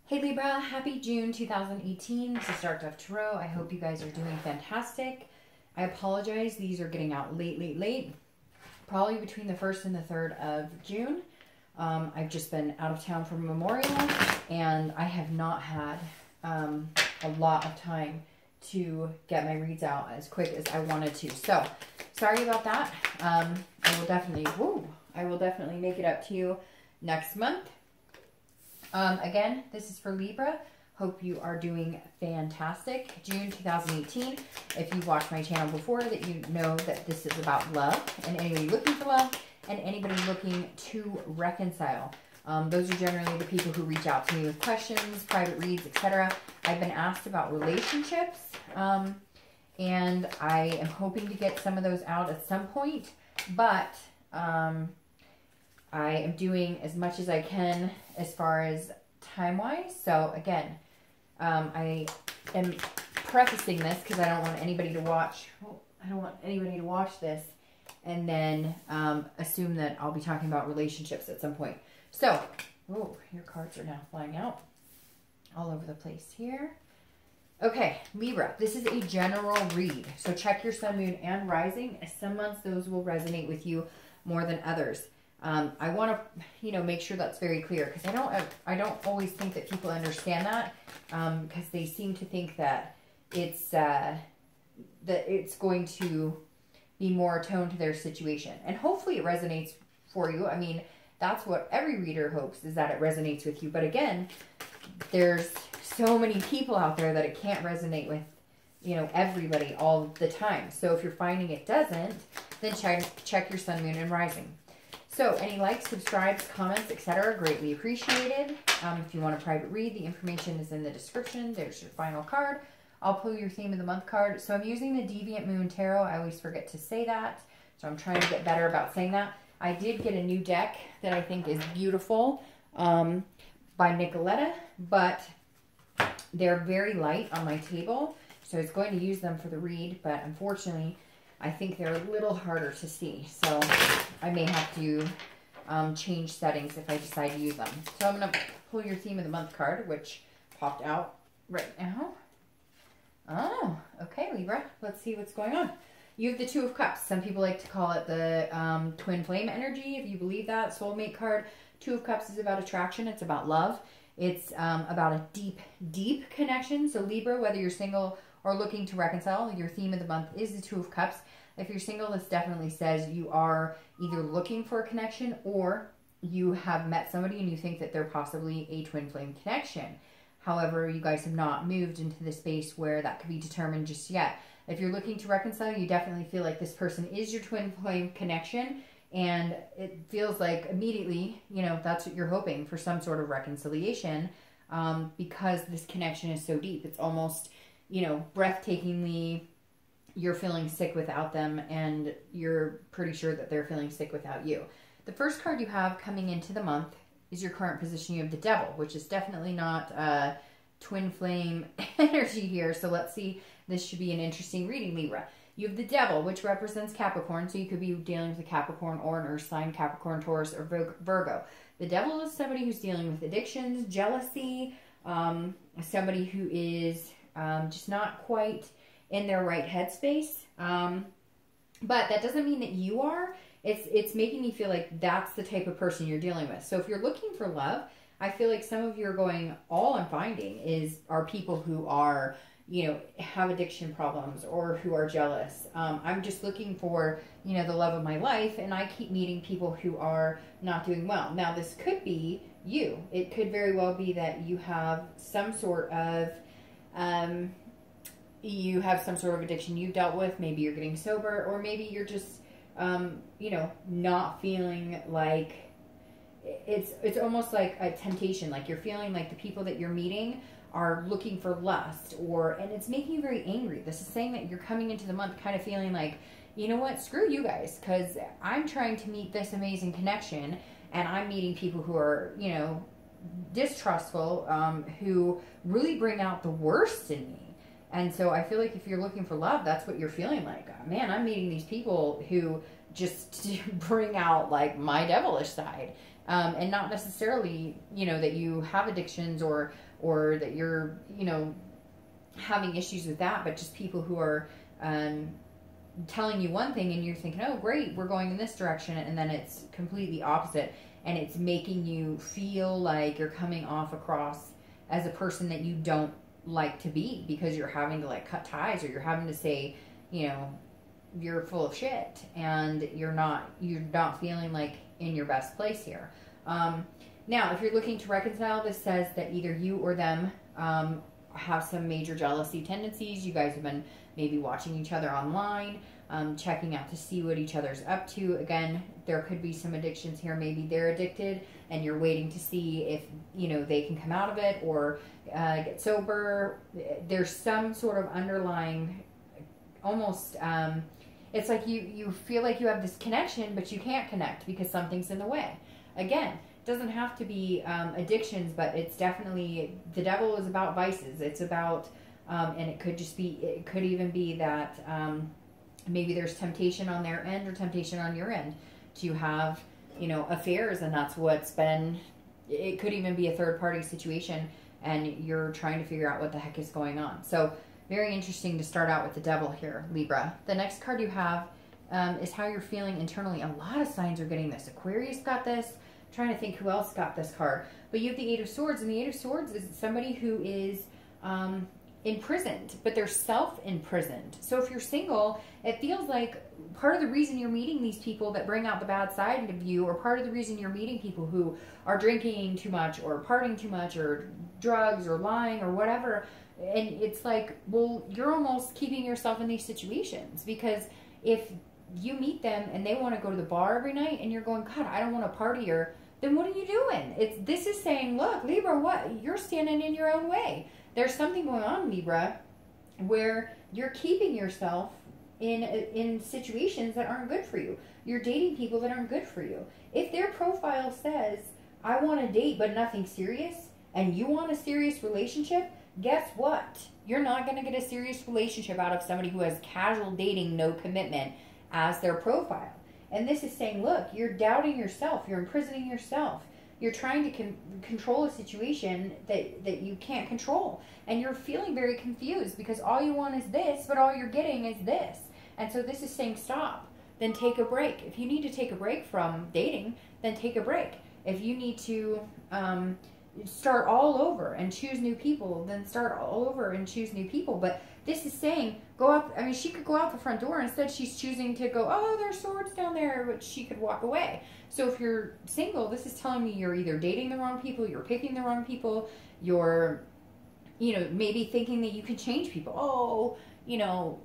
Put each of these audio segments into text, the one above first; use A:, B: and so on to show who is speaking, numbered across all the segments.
A: Hey Libra, happy June 2018. This is Dark Dove Tarot. I hope you guys are doing fantastic. I apologize, these are getting out late. Probably between the 1st and the 3rd of June. I've just been out of town for Memorial, and I have not had a lot of time to get my reads out as quick as I wanted to. So, sorry about that. I will definitely make it up to you next month. Again, this is for Libra. Hope you are doing fantastic. June 2018. If you've watched my channel before, that you know that this is about love and anybody looking for love and anybody looking to reconcile. Those are generally the people who reach out to me with questions, private reads, etc. I've been asked about relationships, and I am hoping to get some of those out at some point, but I am doing as much as I can as far as time-wise. So again, I am prefacing this because I don't want anybody to watch. I don't want anybody to watch this and then assume that I'll be talking about relationships at some point. So, oh, your cards are now flying out all over the place here. Okay, Libra, this is a general read. So check your sun, moon, and rising. Some months those will resonate with you more than others. I want to, make sure that's very clear, because I don't always think that people understand that, because they seem to think that it's going to be more attuned to their situation, and hopefully it resonates for you. I mean, that's what every reader hopes, is that it resonates with you. But again, there's so many people out there that it can't resonate with, everybody all the time. So if you're finding it doesn't, then check your sun, moon, and rising. So, any likes, subscribes, comments, etc. greatly appreciated. If you want a private read, the information is in the description. There's your final card. I'll pull your theme of the month card. So, I'm using the Deviant Moon Tarot. I always forget to say that. So, I'm trying to get better about saying that. I did get a new deck that I think is beautiful by Nicoletta, but they're very light on my table. So, I was going to use them for the read, but unfortunately, I think they're a little harder to see, so I may have to change settings if I decide to use them. So I'm going to pull your theme of the month card, which popped out right now. Oh, okay, Libra. Let's see what's going on. You have the Two of Cups. Some people like to call it the twin flame energy, if you believe that. Soulmate card. Two of Cups is about attraction. It's about love. It's about a deep, deep connection. So Libra, whether you're single or looking to reconcile, your theme of the month is the Two of Cups. If you're single, this definitely says you are either looking for a connection or you have met somebody and you think that they're possibly a twin flame connection. However, you guys have not moved into the space where that could be determined just yet. If you're looking to reconcile, you definitely feel like this person is your twin flame connection, and it feels like immediately, that's what you're hoping for, some sort of reconciliation, because this connection is so deep. It's almost, breathtakingly, you're feeling sick without them, and you're pretty sure that they're feeling sick without you. The first card you have coming into the month is your current position. You have the Devil, which is definitely not twin flame energy here. So let's see. This should be an interesting reading, Libra. You have the Devil, which represents Capricorn. So you could be dealing with a Capricorn or an Earth sign, Capricorn, Taurus, or Virgo. The Devil is somebody who's dealing with addictions, jealousy, somebody who is just not quite in their right headspace. But that doesn't mean that you are. It's making me feel like that's the type of person you're dealing with. So if you're looking for love, I feel like some of you are going, all I'm finding are people who are, have addiction problems or who are jealous. I'm just looking for, the love of my life, and I keep meeting people who are not doing well. Now, this could be you. It could very well be that you have some sort of, addiction you've dealt with. Maybe you're getting sober, or maybe you're just, not feeling like it's almost like a temptation. Like you're feeling like the people that you're meeting are looking for lust, and it's making you very angry. This is saying that you're coming into the month kind of feeling like, you know what, screw you guys, because I'm trying to meet this amazing connection, and I'm meeting people who are, distrustful, who really bring out the worst in me. And so I feel like if you're looking for love, that's what you're feeling like. Man, I'm meeting these people who just bring out like my devilish side. And not necessarily, you know, that you have addictions or that you're, you know, having issues with that, but just people who are telling you one thing and you're thinking, oh, great, we're going in this direction, and then it's completely opposite, and it's making you feel like you're coming off across as a person that you don't like to be, because you're having to like cut ties, or you're having to say, you know, you're full of shit, and you're not feeling like in your best place here. Now, if you're looking to reconcile, this says that either you or them have some major jealousy tendencies. You guys have been maybe watching each other online, checking out to see what each other's up to. Again, there could be some addictions here. Maybe they're addicted and you're waiting to see if, you know, they can come out of it or get sober. There's some sort of underlying, almost, it's like you feel like you have this connection, but you can't connect because something's in the way. Again, doesn't have to be addictions, but it's definitely, the devil is about vices. It's about, and it could just be, it could even be that maybe there's temptation on their end or temptation on your end to have, you know, affairs, and that's what's been, it could even be a third party situation and you're trying to figure out what the heck is going on. So very interesting to start out with the devil here, Libra. The next card you have is how you're feeling internally. A lot of signs are getting this. Aquarius got this. Trying to think who else got this card. But you have the Eight of Swords, and the Eight of Swords is somebody who is imprisoned, but they're self-imprisoned. So if you're single, it feels like part of the reason you're meeting these people that bring out the bad side of you, or part of the reason you're meeting people who are drinking too much or partying too much or drugs or lying or whatever, and it's like, well, you're almost keeping yourself in these situations, because if you meet them and they want to go to the bar every night and you're going, God, I don't want to party, or then what are you doing? This is saying, look, Libra, what? You're standing in your own way. There's something going on, Libra, where you're keeping yourself in situations that aren't good for you. You're dating people that aren't good for you. If their profile says, I want to date but nothing serious, and you want a serious relationship, guess what? You're not going to get a serious relationship out of somebody who has casual dating, no commitment as their profile. And this is saying, look, you're doubting yourself. You're imprisoning yourself. You're trying to control a situation that you can't control. And you're feeling very confused because all you want is this, but all you're getting is this. And so this is saying, stop. Then take a break. If you need to take a break from dating, then take a break. If you need to start all over and choose new people, then start all over and choose new people. But this is saying, go out. I mean, she could go out the front door. Instead, she's choosing to go, oh, there's swords down there, but she could walk away. So if you're single, this is telling me you're either dating the wrong people, you're picking the wrong people, you're, you know, maybe thinking that you can change people. Oh, you know,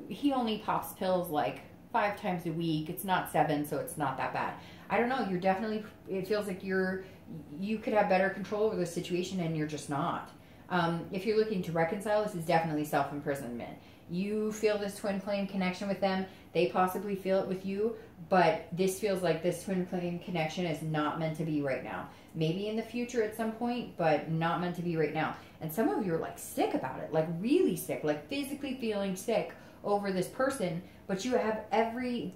A: he only pops pills like 5 times a week. It's not 7, so it's not that bad. I don't know. You're definitely, it feels like you could have better control over the situation, and you're just not. If you're looking to reconcile, this is definitely self-imprisonment. You feel this twin flame connection with them. They possibly feel it with you, but this feels like this twin flame connection is not meant to be right now. Maybe in the future at some point, but not meant to be right now. And some of you are like sick about it, like really sick, like physically feeling sick over this person, but you have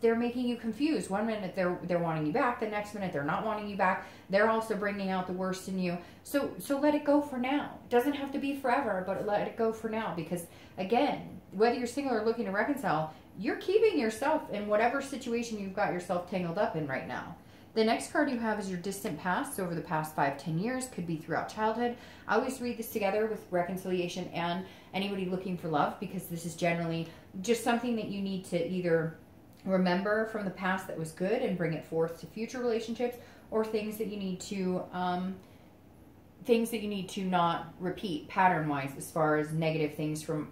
A: they're making you confused. One minute they're wanting you back, the next minute they're not wanting you back. They're also bringing out the worst in you. So let it go for now. It doesn't have to be forever, but let it go for now, because again, whether you're single or looking to reconcile, you're keeping yourself in whatever situation you've got yourself tangled up in right now. The next card you have is your distant past. So over the past 5-10 years, could be throughout childhood. I always read this together with reconciliation and anybody looking for love, because this is generally just something that you need to either remember from the past that was good and bring it forth to future relationships, or things that you need to not repeat pattern-wise as far as negative things from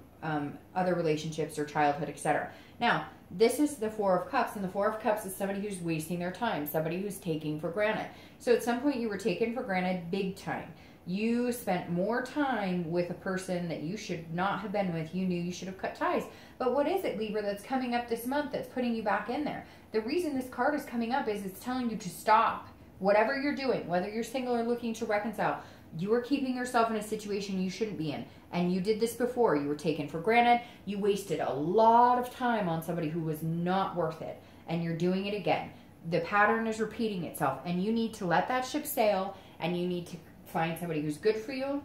A: other relationships or childhood, etc. Now, this is the Four of Cups, and the Four of Cups is somebody who's wasting their time, somebody who's taking for granted. So at some point you were taken for granted big time. You spent more time with a person that you should not have been with. You knew you should have cut ties. But what is it, Libra, that's coming up this month that's putting you back in there? The reason this card is coming up is it's telling you to stop. Whatever you're doing, whether you're single or looking to reconcile, you are keeping yourself in a situation you shouldn't be in. And you did this before. You were taken for granted. You wasted a lot of time on somebody who was not worth it. And you're doing it again. The pattern is repeating itself, and you need to let that ship sail, and you need to find somebody who's good for you.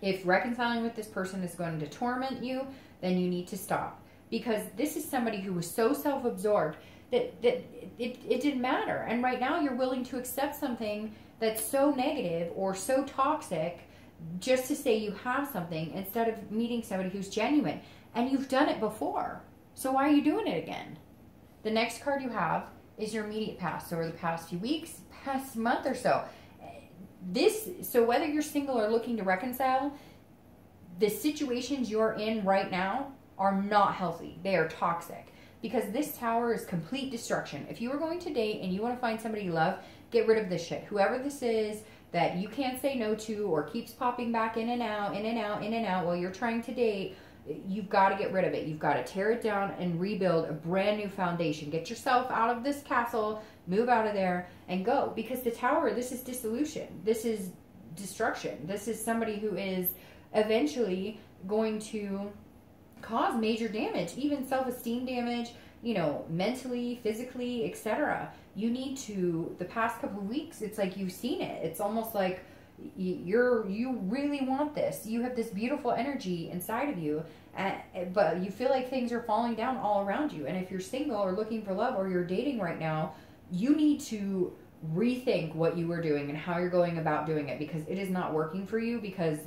A: If reconciling with this person is going to torment you, then you need to stop, because this is somebody who was so self-absorbed that it didn't matter. And right now you're willing to accept something that's so negative or so toxic just to say you have something, instead of meeting somebody who's genuine. And you've done it before, so why are you doing it again? The next card you have is your immediate past, so over the past few weeks, past month or so. So whether you're single or looking to reconcile, the situations you're in right now are not healthy. They are toxic, because this Tower is complete destruction. If you are going to date and you want to find somebody you love, get rid of this shit. Whoever this is that you can't say no to, or keeps popping back in and out, in and out, in and out while you're trying to date, you've got to get rid of it. You've got to tear it down and rebuild a brand new foundation. Get yourself out of this castle, move out of there, and go. Because the Tower, this is dissolution. This is destruction. This is somebody who is eventually going to cause major damage, even self-esteem damage, you know, mentally, physically, etc. You need to, the past couple of weeks, it's like you've seen it. It's almost like you really want this. You have this beautiful energy inside of you, but you feel like things are falling down all around you. And if you're single or looking for love, or you're dating right now, you need to rethink what you were doing and how you're going about doing it, because it is not working for you, because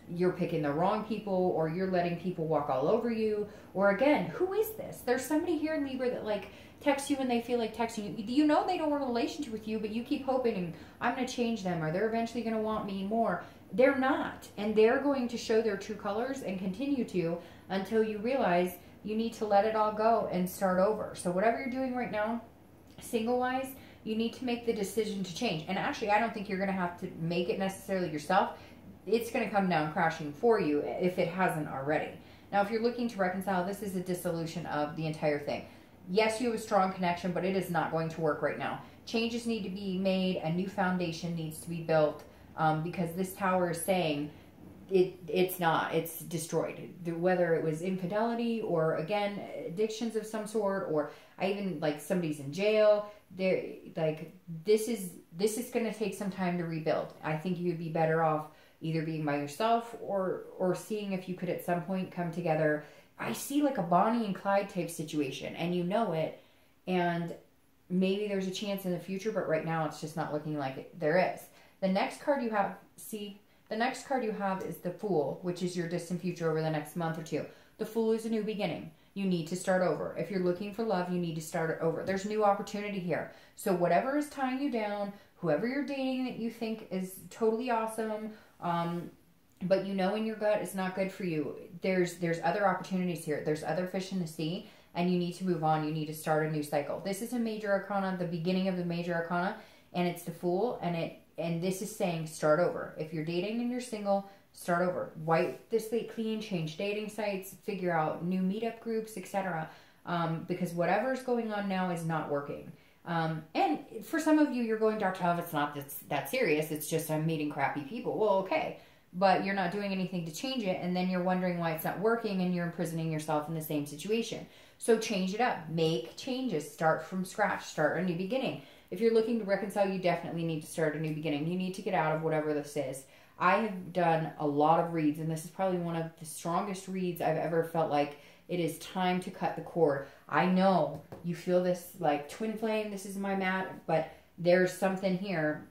A: you're picking the wrong people, or you're letting people walk all over you. Or again, who is this? There's somebody here in Libra that like texts you when they feel like texting you. You know they don't want a relationship with you, but you keep hoping, and I'm going to change them, or they're eventually going to want me more. They're not. And they're going to show their true colors and continue to, until you realize you need to let it all go and start over. So whatever you're doing right now, single-wise, you need to make the decision to change. And actually, I don't think you're going to have to make it necessarily yourself. It's going to come down crashing for you if it hasn't already. Now, if you're looking to reconcile, this is a dissolution of the entire thing. Yes, you have a strong connection, but it is not going to work right now. Changes need to be made. A new foundation needs to be built, because this Tower is saying it's not. It's destroyed. Whether it was infidelity, or, again, addictions of some sort, or even like somebody's in jail. This is going to take some time to rebuild. I think you'd be better off either being by yourself, or seeing if you could at some point come together. I see like a Bonnie and Clyde type situation, and you know it, and maybe there's a chance in the future, but right now it's just not looking like there is. The next card you have, is the Fool, which is your distant future over the next month or two. The Fool is a new beginning. You need to start over. If you're looking for love, you need to start it over. There's new opportunity here. So whatever is tying you down, whoever you're dating that you think is totally awesome, but you know in your gut it's not good for you, there's other opportunities here. There's other fish in the sea, and you need to move on. You need to start a new cycle. This is a major arcana, the beginning of the major arcana, and it's the Fool, and this is saying start over. If you're dating and you're single, start over. Wipe the slate clean, change dating sites, figure out new meetup groups, etc. Because whatever's going on now is not working. And for some of you, you're going, Dr. Love, it's not that serious. It's just I'm meeting crappy people. Well, okay. But you're not doing anything to change it, and then you're wondering why it's not working, and you're imprisoning yourself in the same situation. So change it up. Make changes. Start from scratch. Start a new beginning. If you're looking to reconcile, you definitely need to start a new beginning. You need to get out of whatever this is. I have done a lot of reads, and this is probably one of the strongest reads I've ever felt like it is time to cut the cord. I know you feel this like twin flame, this is my mat, but there's something here.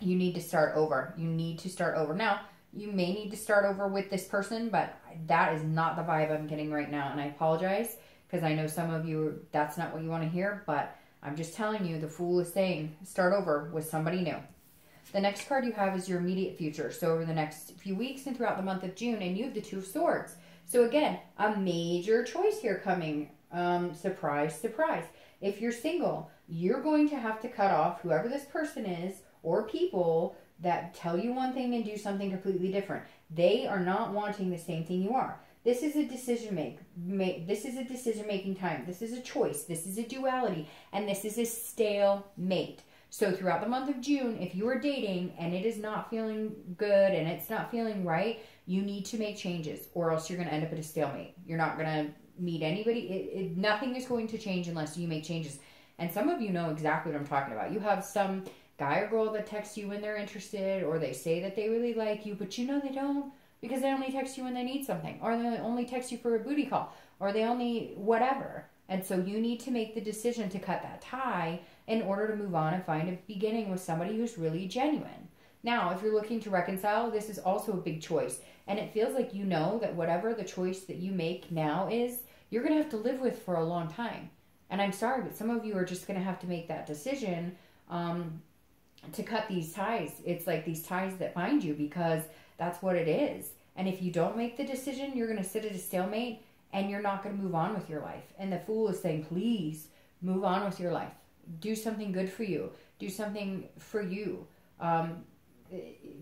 A: You need to start over. You need to start over. Now, you may need to start over with this person, but that is not the vibe I'm getting right now, and I apologize, because I know some of you, that's not what you want to hear, but I'm just telling you, the Fool is saying start over with somebody new. The next card you have is your immediate future. So over the next few weeks and throughout the month of June, and you have the Two of Swords. So again, a major choice here coming. Surprise, surprise. If you're single, you're going to have to cut off whoever this person is, or people that tell you one thing and do something completely different. They are not wanting the same thing you are. This is a decision this is a decision-making time. This is a choice. This is a duality. And this is a stalemate. So throughout the month of June, if you are dating and it is not feeling good and it's not feeling right, you need to make changes, or else you're going to end up at a stalemate. You're not going to meet anybody. Nothing is going to change unless you make changes. And some of you know exactly what I'm talking about. You have some guy or girl that texts you when they're interested, or they say that they really like you, but you know they don't, because they only text you when they need something, or they only text you for a booty call, or they only whatever. And so you need to make the decision to cut that tie in order to move on and find a beginning with somebody who's really genuine. Now, if you're looking to reconcile, this is also a big choice. And it feels like you know that whatever the choice that you make now is, you're going to have to live with for a long time. And I'm sorry, but some of you are just going to have to make that decision to cut these ties. It's like these ties that bind you, because that's what it is. And if you don't make the decision, you're going to sit at a stalemate and you're not going to move on with your life. And the Fool is saying, please move on with your life. Do something good for you. Do something for you.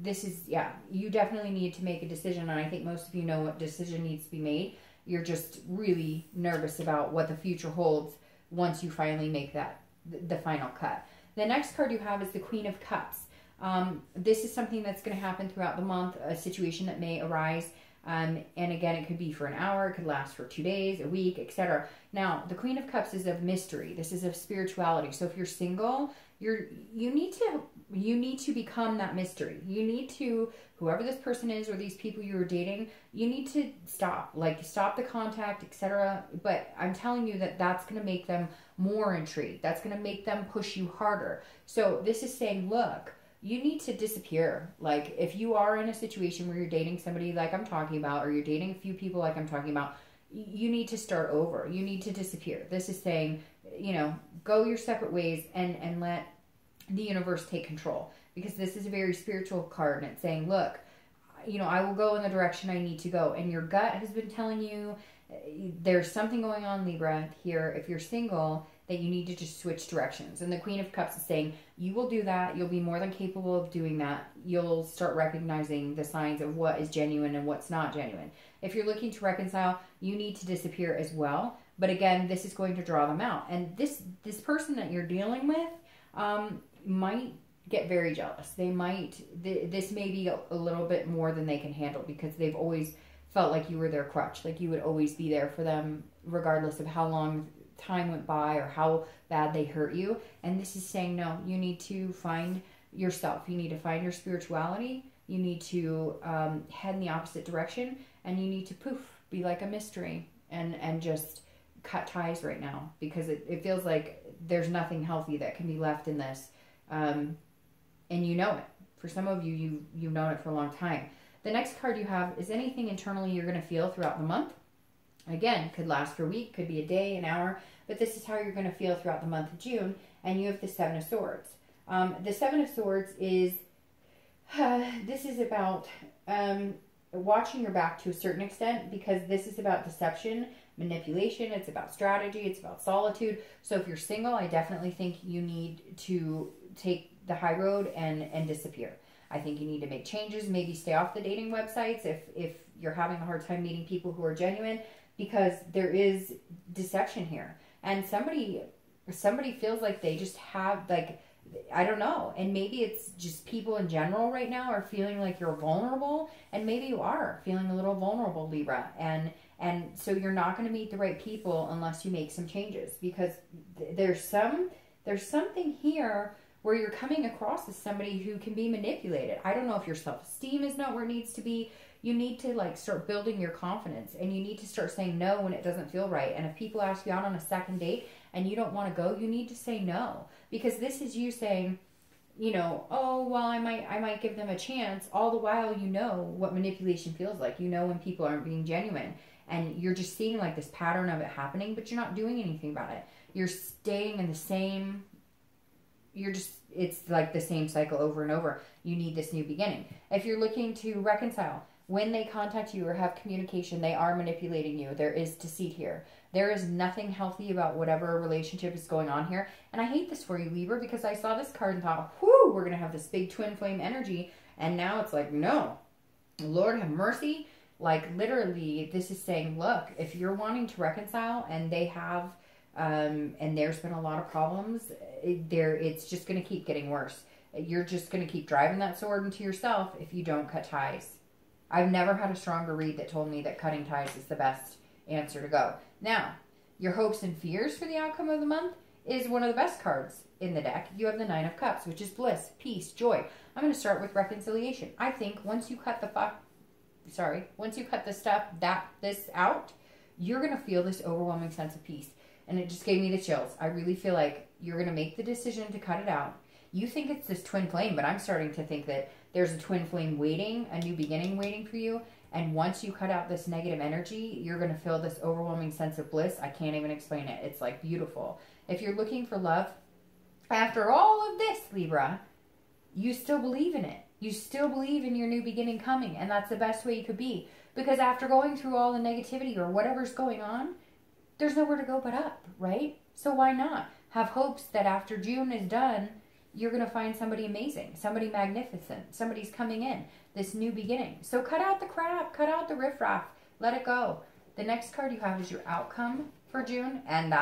A: This is, yeah, you definitely need to make a decision. And I think most of you know what decision needs to be made. You're just really nervous about what the future holds once you finally make that, the final cut. The next card you have is the Queen of Cups. This is something that's going to happen throughout the month, a situation that may arise. And again, it could be for an hour, it could last for 2 days, a week, etc. Now, the Queen of Cups is of mystery. This is of spirituality. So if you're single, you need to become that mystery. You need to, whoever this person is or these people you are dating, you need to stop the contact, etc. But I'm telling you that that's going to make them more intrigued. That's going to make them push you harder. So this is saying, look, you need to disappear. Like, if you are in a situation where you're dating somebody like I'm talking about, or you're dating a few people like I'm talking about, you need to start over. You need to disappear. This is saying, you know, go your separate ways and let the universe take control. Because this is a very spiritual card, and it's saying, look, you know, I will go in the direction I need to go. And your gut has been telling you there's something going on, Libra, here. If you're single, that you need to just switch directions. And the Queen of Cups is saying, you will do that. You'll be more than capable of doing that. You'll start recognizing the signs of what is genuine and what's not genuine. If you're looking to reconcile, you need to disappear as well. But again, this is going to draw them out. And this person that you're dealing with might get very jealous. They might, this may be a little bit more than they can handle, because they've always felt like you were their crutch. Like you would always be there for them, regardless of how long time went by or how bad they hurt you. And this is saying, no, you need to find yourself. You need to find your spirituality. You need to head in the opposite direction, and you need to be like a mystery and just cut ties right now, because it feels like there's nothing healthy that can be left in this. And you know it. For some of you, you've known it for a long time. The next card you have is anything internally you're going to feel throughout the month. Again, could last for a week, could be a day, an hour, but this is how you're going to feel throughout the month of June. And you have the Seven of Swords. The Seven of Swords is, this is about watching your back to a certain extent, because this is about deception, manipulation, it's about strategy, it's about solitude. So if you're single, I definitely think you need to take the high road and disappear. I think you need to make changes, maybe stay off the dating websites if you're having a hard time meeting people who are genuine, because there is deception here. And somebody feels like they just have, like, I don't know. And maybe it's just people in general right now are feeling like you're vulnerable, and maybe you are feeling a little vulnerable, Libra. And so you're not going to meet the right people unless you make some changes, because there's something here where you're coming across as somebody who can be manipulated. I don't know if your self-esteem is not where it needs to be. You need to start building your confidence, and you need to start saying no when it doesn't feel right. And if people ask you out on a second date and you don't want to go, you need to say no, because this is you saying, you know, oh, well, I might give them a chance. All the while, you know what manipulation feels like. You know when people aren't being genuine, and you're just seeing like this pattern of it happening, but you're not doing anything about it. You're staying in the same, it's like the same cycle over and over. You need this new beginning. If you're looking to reconcile, when they contact you or have communication, they are manipulating you. There is deceit here. There is nothing healthy about whatever relationship is going on here. And I hate this for you, Libra, because I saw this card and thought, whoo, we're going to have this big twin flame energy. And now it's like, no, Lord have mercy. Like, literally, this is saying, look, if you're wanting to reconcile and they have, and there's been a lot of problems, it's just going to keep getting worse. You're just going to keep driving that sword into yourself if you don't cut ties. I've never had a stronger read that told me that cutting ties is the best answer to go. Now, your hopes and fears for the outcome of the month is one of the best cards in the deck. You have the Nine of Cups, which is bliss, peace, joy. I'm going to start with reconciliation. I think once you cut this out, you're going to feel this overwhelming sense of peace. And it just gave me the chills. I really feel like you're going to make the decision to cut it out. You think it's this twin flame, but I'm starting to think that there's a twin flame waiting, a new beginning waiting for you. And once you cut out this negative energy, you're going to feel this overwhelming sense of bliss. I can't even explain it. It's like beautiful. If you're looking for love, after all of this, Libra, you still believe in it. You still believe in your new beginning coming. And that's the best way you could be. Because after going through all the negativity or whatever's going on, there's nowhere to go but up, right? So why not have hopes that after June is done, you're going to find somebody amazing, somebody magnificent, somebody's coming in, this new beginning. So cut out the crap, cut out the riffraff, let it go. The next card you have is your outcome for June, and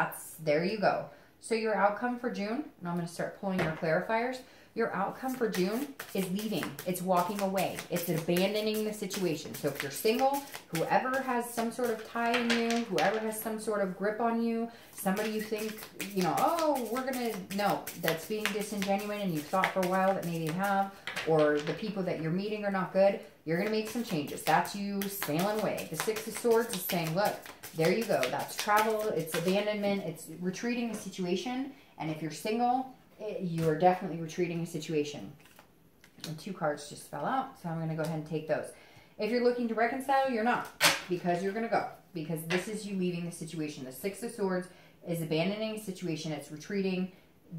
A: there you go. So your outcome for June, and I'm going to start pulling your clarifiers. Your outcome for June is leaving. It's walking away. It's abandoning the situation. So if you're single, whoever has some sort of tie in you, whoever has some sort of grip on you, somebody you think, oh, we're going to, no, that's being disingenuous and you've thought for a while that maybe you have, or the people that you're meeting are not good, you're going to make some changes. That's you sailing away. The Six of Swords is saying, look, there you go. That's travel. It's abandonment. It's retreating a situation. And if you're single, you're definitely retreating a situation. And 2 cards just fell out, so I'm going to go ahead and take those. If you're looking to reconcile, you're not, because you're going to go. Because this is you leaving the situation. The Six of Swords is abandoning a situation. It's retreating.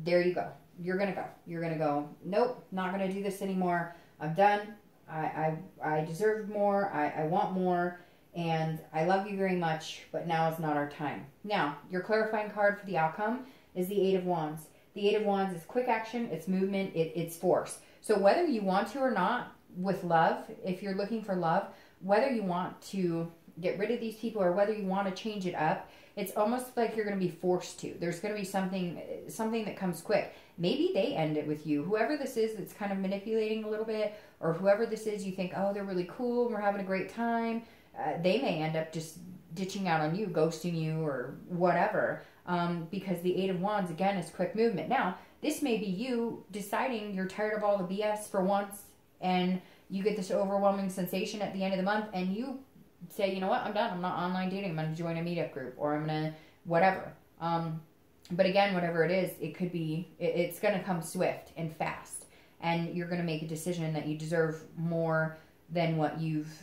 A: There you go. You're going to go. You're going to go, nope, not going to do this anymore. I'm done. I deserve more. I want more. And I love you very much, but now is not our time. Now, your clarifying card for the outcome is the Eight of Wands. The Eight of Wands is quick action, it's movement, it's force. So whether you want to or not, with love, if you're looking for love, whether you want to get rid of these people or whether you want to change it up, it's almost like you're going to be forced to. There's going to be something that comes quick. Maybe they end it with you. Whoever this is that's kind of manipulating a little bit, or whoever this is you think, oh, they're really cool, we're having a great time, they may end up just ditching out on you, ghosting you, or whatever. Because the Eight of Wands, again, is quick movement. Now, this may be you deciding you're tired of all the BS for once, and you get this overwhelming sensation at the end of the month, and you say, you know what, I'm done. I'm not online dating. I'm going to join a meetup group, or I'm going to whatever. But again, whatever it is, it could be, it's going to come swift and fast, and you're going to make a decision that you deserve more than what you've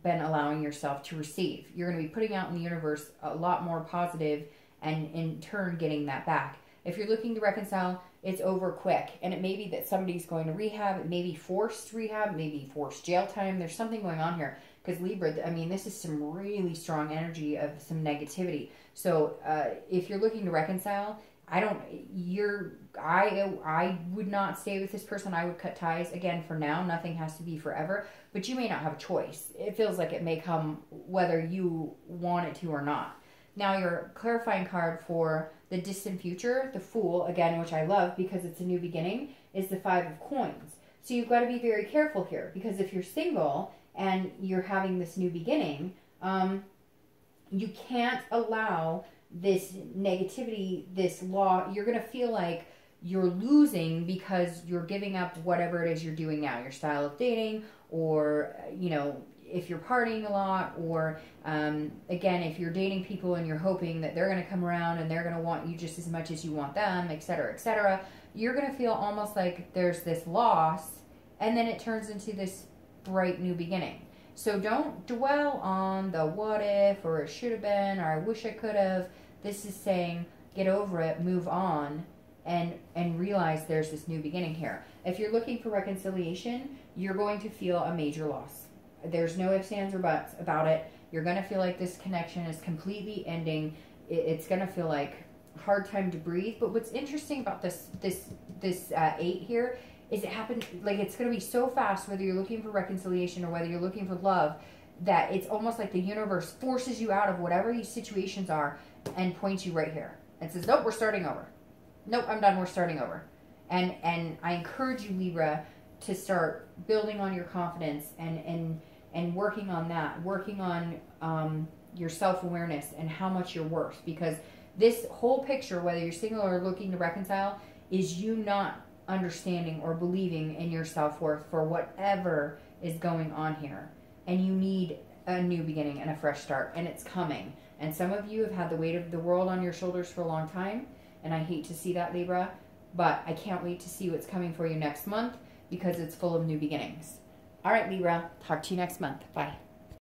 A: been allowing yourself to receive. You're going to be putting out in the universe a lot more positive, and in turn getting that back. If you're looking to reconcile, it's over quick. And it may be that somebody's going to rehab. It may be forced rehab. It may be forced jail time. There's something going on here. Because Libra, I mean, this is some really strong energy of some negativity. So if you're looking to reconcile, I would not stay with this person. I would cut ties. Again, for now, nothing has to be forever. But you may not have a choice. It feels like it may come whether you want it to or not. Now, your clarifying card for the distant future, the Fool, again, which I love because it's a new beginning, is the Five of Coins. So you've got to be very careful here, because if you're single and you're having this new beginning, you can't allow this negativity, this law. You're going to feel like you're losing because you're giving up whatever it is you're doing now, your style of dating, or, if you're partying a lot, or again, if you're dating people and you're hoping that they're going to come around and they're going to want you just as much as you want them, etc., you're going to feel almost like there's this loss, and then it turns into this bright new beginning. So don't dwell on the what if, or it should have been, or I wish I could have. This is saying get over it, move on, and realize there's this new beginning here. If you're looking for reconciliation, you're going to feel a major loss. There's no ifs, ands, or buts about it. You're going to feel like this connection is completely ending. It's going to feel like hard time to breathe. But what's interesting about this 8 here is it happens, like, it's going to be so fast, whether you're looking for reconciliation or whether you're looking for love, that it's almost like the universe forces you out of whatever these situations are and points you right here and says, nope, we're starting over. Nope, I'm done. We're starting over. And I encourage you, Libra, to start building on your confidence and working on that, working on your self-awareness and how much you're worth, because This whole picture, whether you're single or looking to reconcile, is you not understanding or believing in your self-worth for whatever is going on here. And you need a new beginning and a fresh start, and it's coming. And some of you have had the weight of the world on your shoulders for a long time, and I hate to see that, Libra, but I can't wait to see what's coming for you next month because it's full of new beginnings. All right, Libra, talk to you next month. Bye.